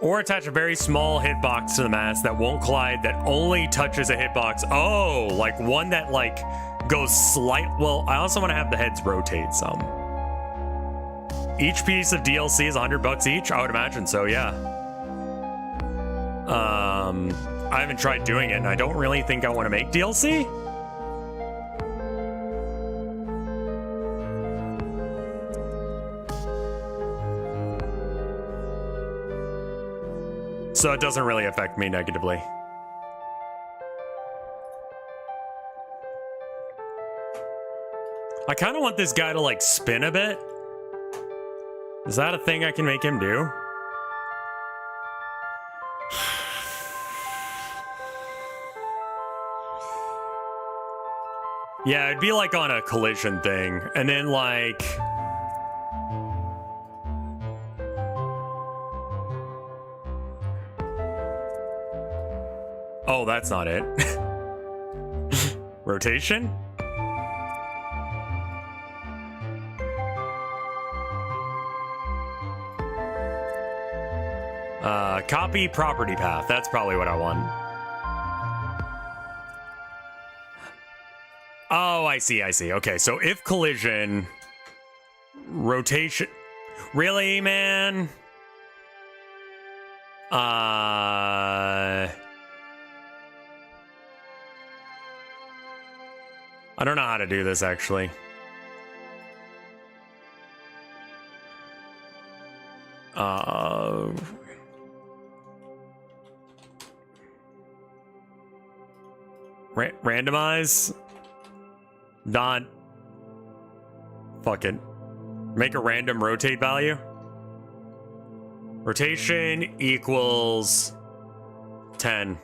Or attach a very small hitbox to the mask that won't collide, that only touches a hitbox. Oh, like one that like goes well, I also want to have the heads rotate some. Each piece of DLC is $100 each? I would imagine so, yeah. I haven't tried doing it, and I don't really think I want to make DLC. So it doesn't really affect me negatively. I kind of want this guy to like spin a bit. Is that a thing I can make him do? Yeah, it'd be like on a collision thing. And then like... Oh, that's not it. Rotation? Copy property path. That's probably what I want. Oh, I see. Okay, so if collision, rotation. Really, man? I don't know how to do this, actually. Randomize? Not. Fuck it. Make a random rotate value. Rotation equals 10.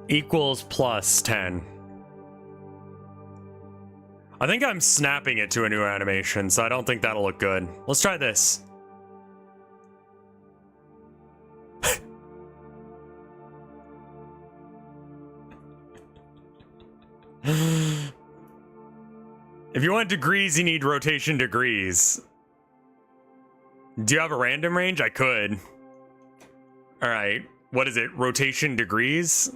Equals plus 10. I think I'm snapping it to a new animation, so I don't think that'll look good. Let's try this. If you want degrees, you need rotation degrees. Do you have a random range? I could. All right. What is it? Rotation degrees?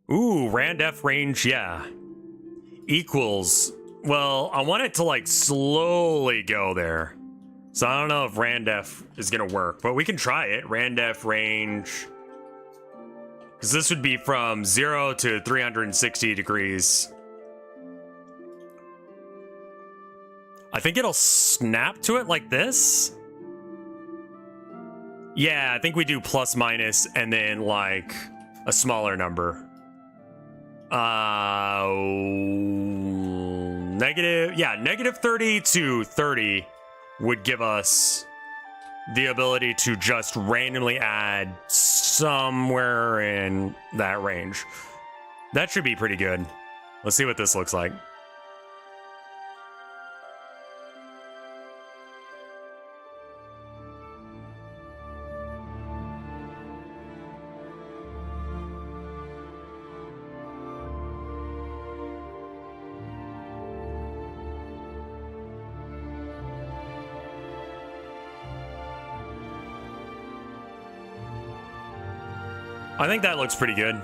Ooh, randef range, yeah. Equals. Well, I want it to like slowly go there. So I don't know if randef is gonna work, but we can try it. Randef range. Because this would be from 0 to 360 degrees. I think it'll snap to it like this. Yeah, I think we do plus minus and then like a smaller number. Negative 30 to 30 would give us the ability to just randomly add somewhere in that range. That should be pretty good. Let's see what this looks like. I think that looks pretty good.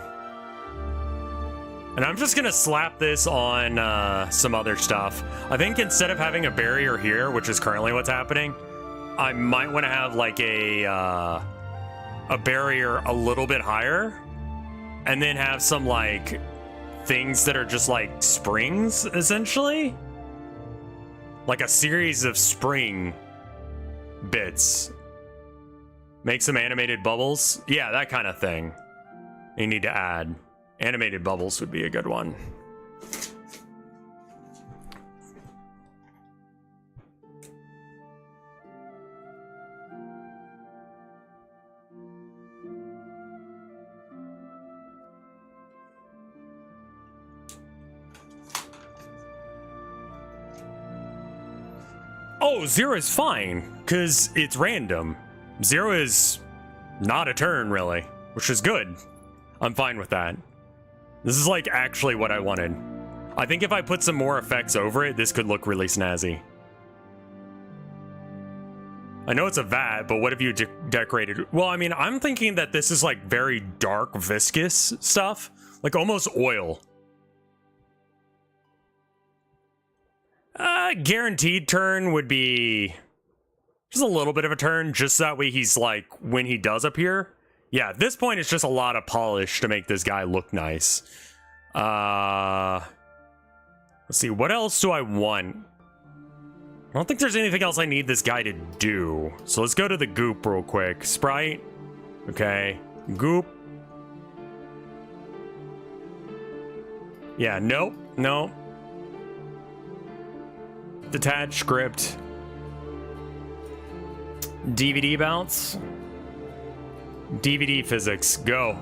And I'm just gonna slap this on some other stuff. I think instead of having a barrier here, which is currently what's happening, I might want to have like a barrier a little bit higher, and then have some like things that are just like springs, essentially. Like a series of spring bits. Make some animated bubbles. Yeah, that kind of thing. You need to add. Animated bubbles would be a good one. Oh, 0 is fine, because it's random. 0 is not a turn, really, which is good. I'm fine with that. This is like actually what I wanted. I think if I put some more effects over it, this could look really snazzy. I know it's a vat, but what have you decorated? Well, I mean, I'm thinking that this is like very dark, viscous stuff, like almost oil. Guaranteed turn would be just a little bit of a turn, just that way he's like, when he does appear. Yeah, at this point, it's just a lot of polish to make this guy look nice. Let's see, what else do I want? I don't think there's anything else I need this guy to do. So let's go to the goop real quick. Sprite. Okay. Goop. Yeah, nope. Nope. Detach script. DVD bounce. DVD physics, go.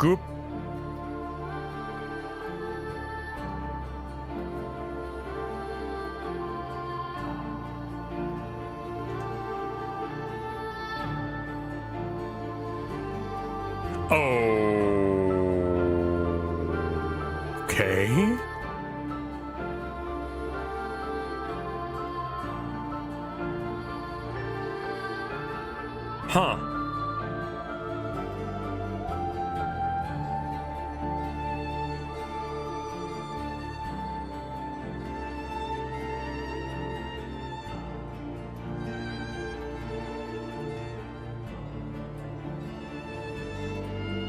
goop. Okay. Huh.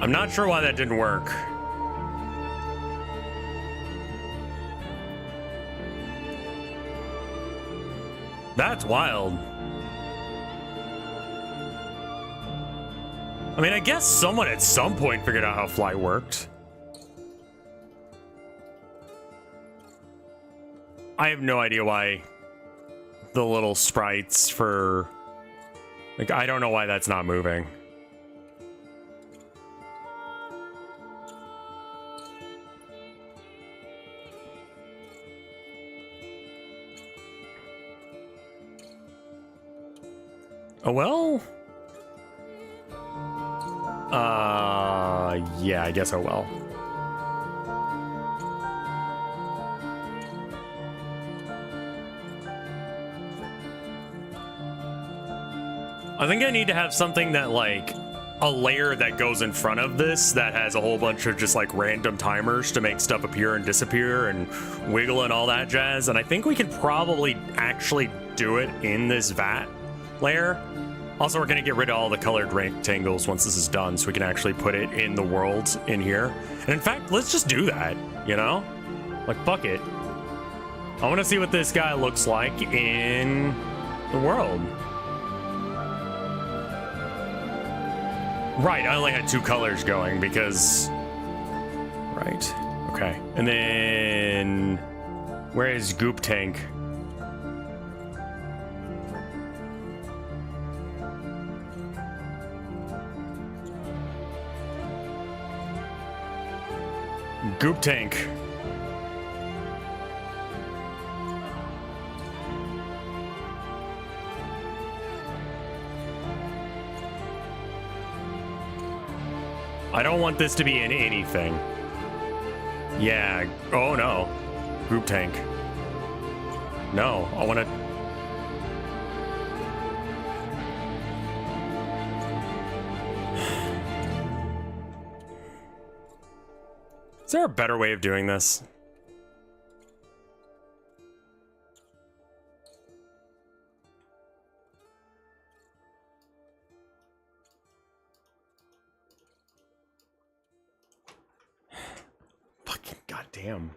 I'm not sure why that didn't work. That's wild. I mean, I guess someone at some point figured out how fly worked. I have no idea why the little sprites for... Like, I don't know why that's not moving. Oh, well... yeah, I guess oh well. I think I need to have something that, like, a layer that goes in front of this that has a whole bunch of just, like, random timers to make stuff appear and disappear and wiggle and all that jazz. And I think we can probably actually do it in this vat layer. Also, we're going to get rid of all the colored rectangles once this is done, so we can actually put it in the world in here. And in fact, let's just do that, you know? Like, fuck it. I want to see what this guy looks like in the world. Right, I only had 2 colors going because... Right, okay. And then... Where is Goop Tank? Goop Tank. I don't want this to be in anything. Yeah. Oh no. Group Tank. No, I want to... Is there a better way of doing this? Fucking goddamn.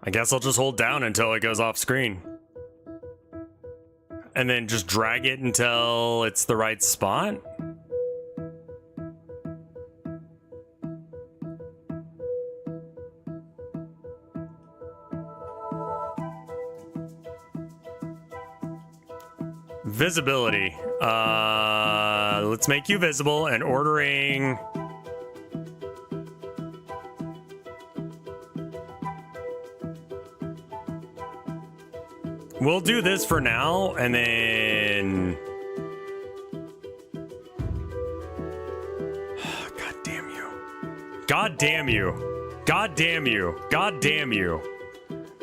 I guess I'll just hold down until it goes off screen. And then just drag it until it's the right spot. Visibility. Let's make you visible and ordering. We'll do this for now, and then... God damn you. God damn you. God damn you. God damn you.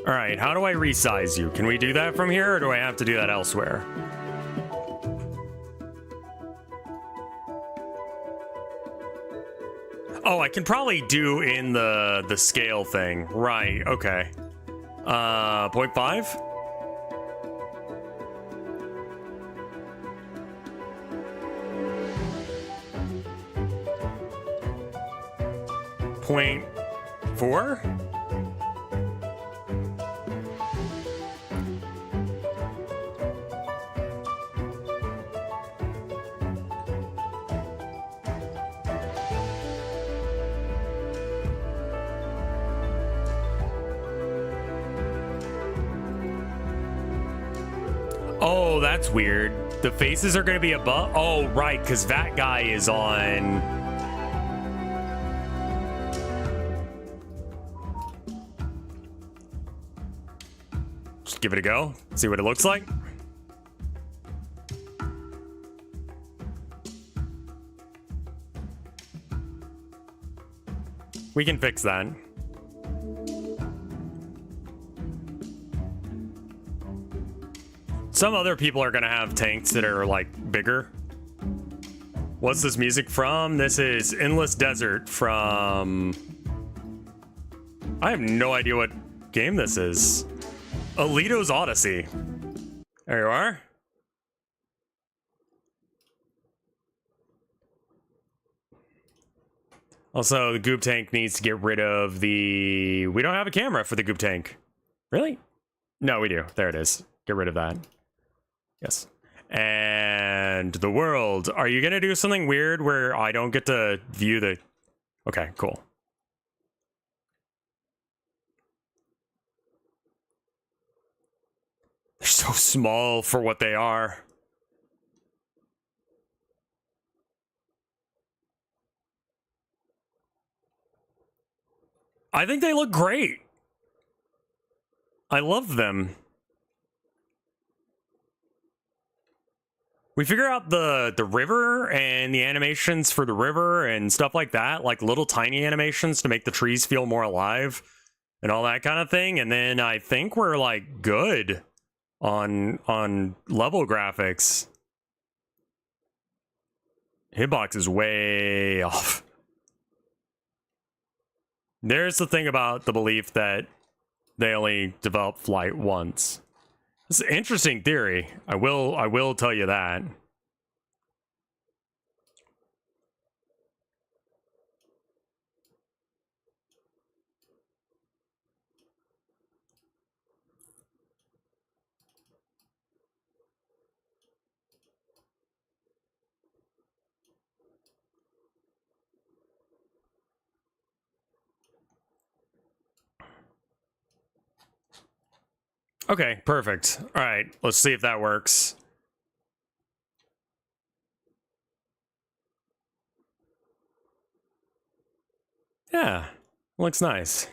All right, how do I resize you? Can we do that from here, or do I have to do that elsewhere? Oh, I can probably do in the scale thing. Right, okay. 0.5? .4? Oh, that's weird. The faces are going to be above. Oh, right, because that guy is on. Just give it a go. See what it looks like. We can fix that. Some other people are gonna have tanks that are like bigger. What's this music from? This is Endless Desert from... I have no idea what game this is. Alito's Odyssey. There you are. Also, the goop tank needs to get rid of the... We don't have a camera for the goop tank. Really? No, we do. There it is. Get rid of that. Yes. And the world. Are you going to do something weird where I don't get to view the... Okay, cool. They're so small for what they are. I think they look great. I love them. We figure out the river and the animations for the river and stuff like that, like little tiny animations to make the trees feel more alive and all that kind of thing. And then I think we're like good on level graphics. Hitbox is way off. There's the thing about the belief that they only develop flight once. It's an interesting theory. I will tell you that. Okay, perfect. All right, let's see if that works. Yeah, looks nice.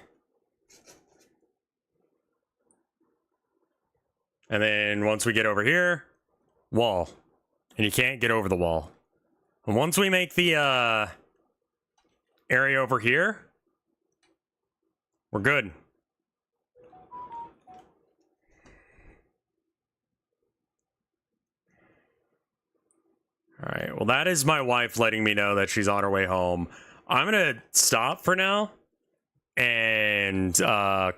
And then once we get over here, wall. And you can't get over the wall. And once we make the area over here, we're good. All right, well, that is my wife letting me know that she's on her way home. I'm going to stop for now and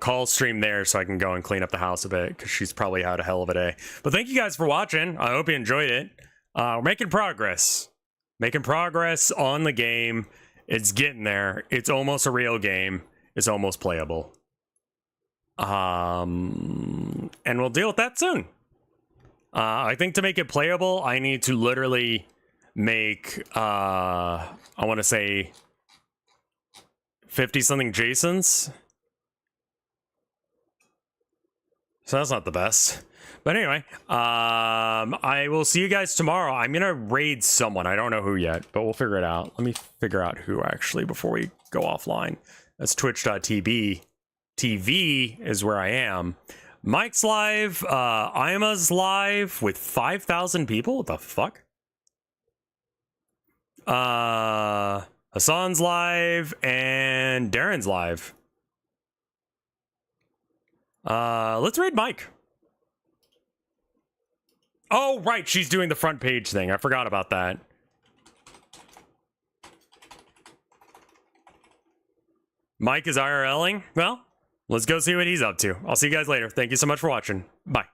call stream there so I can go and clean up the house a bit because she's probably had a hell of a day. But thank you guys for watching. I hope you enjoyed it. We're making progress. Making progress on the game. It's getting there. It's almost a real game. It's almost playable. And we'll deal with that soon. I think to make it playable, I need to literally make, I want to say 50-something Jasons. So that's not the best. But anyway, I will see you guys tomorrow. I'm going to raid someone. I don't know who yet, but we'll figure it out. Let me figure out who actually before we go offline. That's twitch.tv. TV is where I am. Mike's live, Ima's live with 5,000 people. What the fuck? Hassan's live and Darren's live. Let's raid Mike. Oh, right, she's doing the front page thing. I forgot about that. Mike is IRLing? Well, let's go see what he's up to. I'll see you guys later. Thank you so much for watching. Bye.